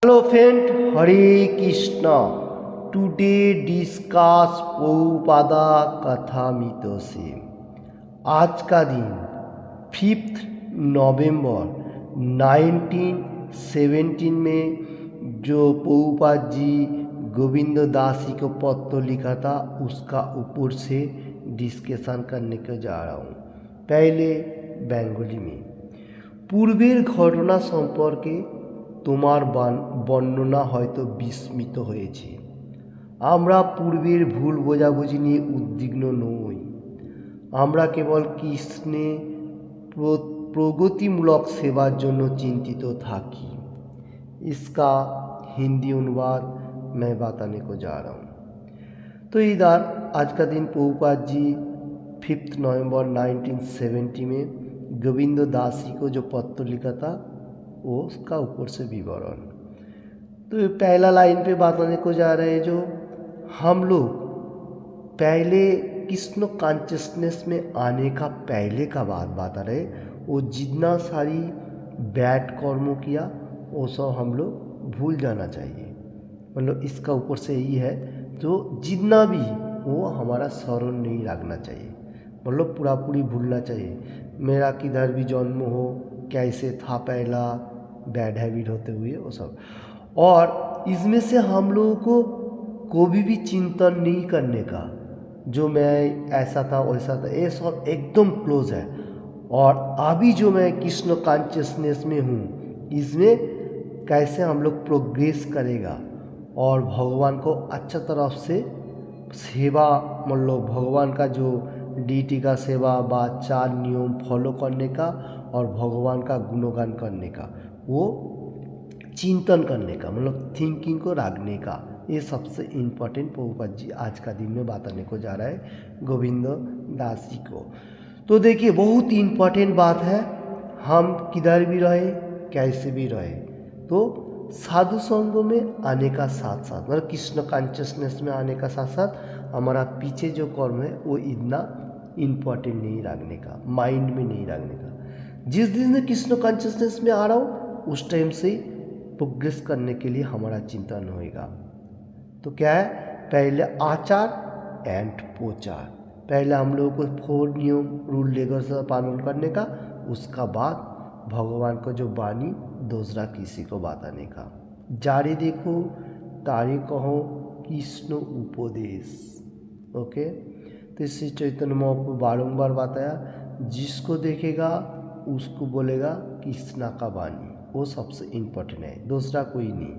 Hello friend, हरे Krishna. Today discuss Prabhupada कथामृत से। आज का दिन 5 नवंबर 1917 में जो प्रभुपाद जी गोविंद दास जी को पत्र लिखा था उसका ऊपर से डिस्कशन करने को जा रहा हूँ। पहले बेंगली में। पूर्वेर घटना सम्पर्के তোমার বর্ণনা হয়তো বিস্মিত হয়েছে। আমরা পূর্বের ভুল বোঝাবুঝি নিয়ে উদ্বিগ্ন নই। আমরা কেবল কৃষ্ণে প্রগতিমূলক সেবার জন্য চিন্তিত থাকি। इसका हिंदी अनुवाद मैं बताने को जा रहा हूँ। तो इधर आज का दिन प्रभुपाद जी 5 नवंबर 1970 में गोविंद दास जी को जो पत्र लिखा था वो उसका ऊपर से विवरण। तो पहला लाइन पे बताने को जा रहे हैं जो हम लोग पहले कृष्ण कॉन्शियसनेस में आने का पहले का बात बता रहे। वो जितना सारी बैड कर्म किया वो सब हम लोग भूल जाना चाहिए। मतलब इसका ऊपर से यही है जो जितना भी वो हमारा स्मरण नहीं रखना चाहिए, मतलब पूरा पूरी भूलना चाहिए। मेरा किधर भी जन्म हो, कैसे था पहला, बैड हैबिट होते हुए वो सब। और इसमें से हम लोगों को भी चिंतन नहीं करने का जो मैं ऐसा था वैसा था, ये सब एकदम क्लोज है। और अभी जो मैं कृष्ण कॉन्शियसनेस में हूँ इसमें कैसे हम लोग प्रोग्रेस करेगा और भगवान को अच्छा तरफ से सेवा, मतलब भगवान का जो डीटी का सेवा व 4 नियम फॉलो करने का और भगवान का गुणगान करने का, वो चिंतन करने का, मतलब थिंकिंग को रखने का, ये सबसे इम्पोर्टेंट प्रभुपाद जी आज का दिन में बताने को जा रहा है गोविंद दास जी को। तो देखिए बहुत इम्पोर्टेंट बात है। हम किधर भी रहे, कैसे भी रहे, तो साधु संग में आने का साथ साथ, मतलब कृष्ण कॉन्शियसनेस में आने का साथ साथ हमारा पीछे जो कर्म है वो इतना इम्पोर्टेंट नहीं रखने का, माइंड में नहीं रखने का। जिस दिन में कृष्ण कॉन्शियसनेस में आ रहा हूँ उस टाइम से प्रोग्रेस करने के लिए हमारा चिंतन होएगा। तो क्या है, पहले आचार एंड प्रचार। पहले हम लोगों को 4 नियम रूल लेकर से पालन करने का, उसका बाद भगवान को जो वाणी दूसरा किसी को बताने का। जारी देखो तारी कहो कृष्ण उपदेश। ओके, तो श्री चैतन्य महाप्रभु बारंबार बताया जिसको देखेगा उसको बोलेगा कृष्णा का वाणी, वो सबसे इम्पोर्टेंट है, दूसरा कोई नहीं।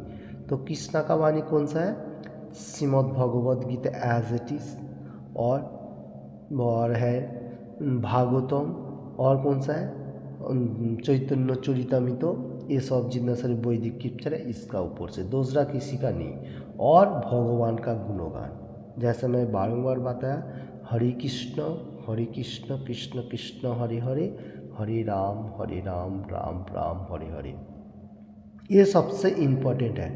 तो कृष्णा का वाणी कौन सा है? Shrimad Bhagavad Gita as it is, और है भागवतम, और कौन सा है चैतन्य चरितामृत, ये सब जितना सारे वैदिक स्क्रिप्चर है इसका ऊपर से, दूसरा किसी का नहीं। और भगवान का गुणगान, जैसे मैं बारंबार बताया हरे कृष्ण कृष्ण कृष्ण हरे हरे, हरे राम राम राम हरे हरे, ये सबसे इम्पोर्टेंट है।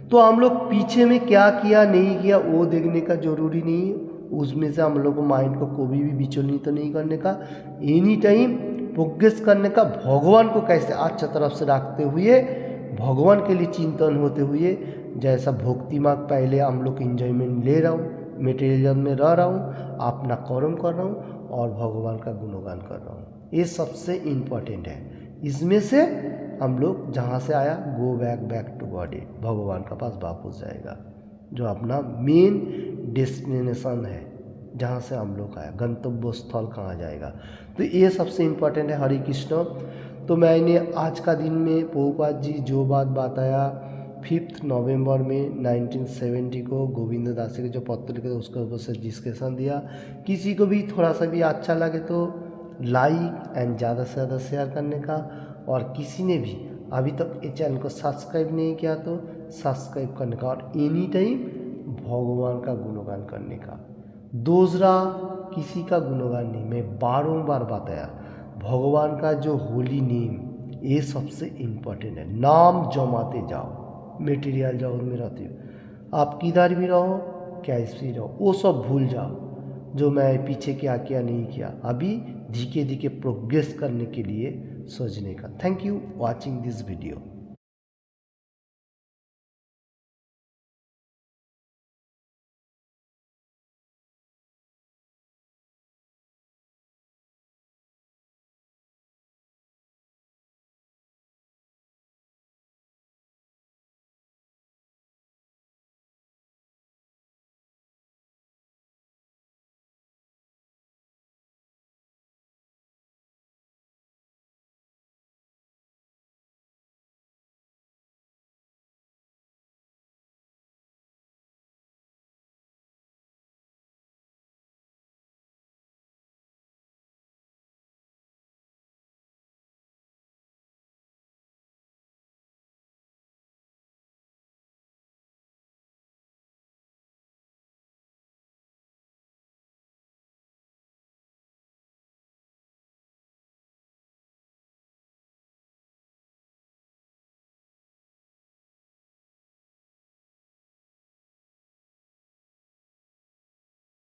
तो हम लोग पीछे में क्या किया नहीं किया वो देखने का जरूरी नहीं, उसमें से हम लोग को माइंड को कभी भी विचलित नहीं करने का, एनी टाइम प्रोग्रेस करने का, भगवान को कैसे अच्छा तरफ से रखते हुए, भगवान के लिए चिंतन होते हुए, जैसा भक्ति मार्ग पहले हम लोग इंजॉयमेंट ले रहा हूँ, मेटेरियल में रह रहा हूँ, अपना कर्म कर रहा हूँ और भगवान का गुणगान कर रहा हूँ, ये सबसे इम्पोर्टेंट है। इसमें से हम लोग जहाँ से आया गो बैक टू बॉडी, भगवान का पास वापस जाएगा, जो अपना मेन डेस्टिनेशन है, जहाँ से हम लोग आया, गंतव्य स्थल कहाँ जाएगा। तो ये सबसे इम्पोर्टेंट है। हरे कृष्ण। तो मैंने आज का दिन में प्रभुपाद जी जो बात बताया 5 नवंबर में 1970 को गोविंद दास जी के जो पत्र लिखे थे उसके ऊपर से डिस्कशन दिया। किसी को भी थोड़ा सा भी अच्छा लगे तो लाइक एंड ज़्यादा से ज़्यादा शेयर करने का, और किसी ने भी अभी तक ये चैनल को सब्सक्राइब नहीं किया तो सब्सक्राइब करने का, और एनी टाइम भगवान का गुणगान करने का, दूसरा किसी का गुणगान नहीं। मैं बारंबार बताया भगवान का जो होली नेम, ये सबसे इम्पोर्टेंट है। नाम जमाते जाओ, मेटीरियल जगत में रहते हो, आप किधर भी रहो कैसे भी रहो, वो सब भूल जाओ जो मैं पीछे क्या किया नहीं किया, अभी धीरे धीरे प्रोग्रेस करने के लिए सोचने का। Thank you watching this video.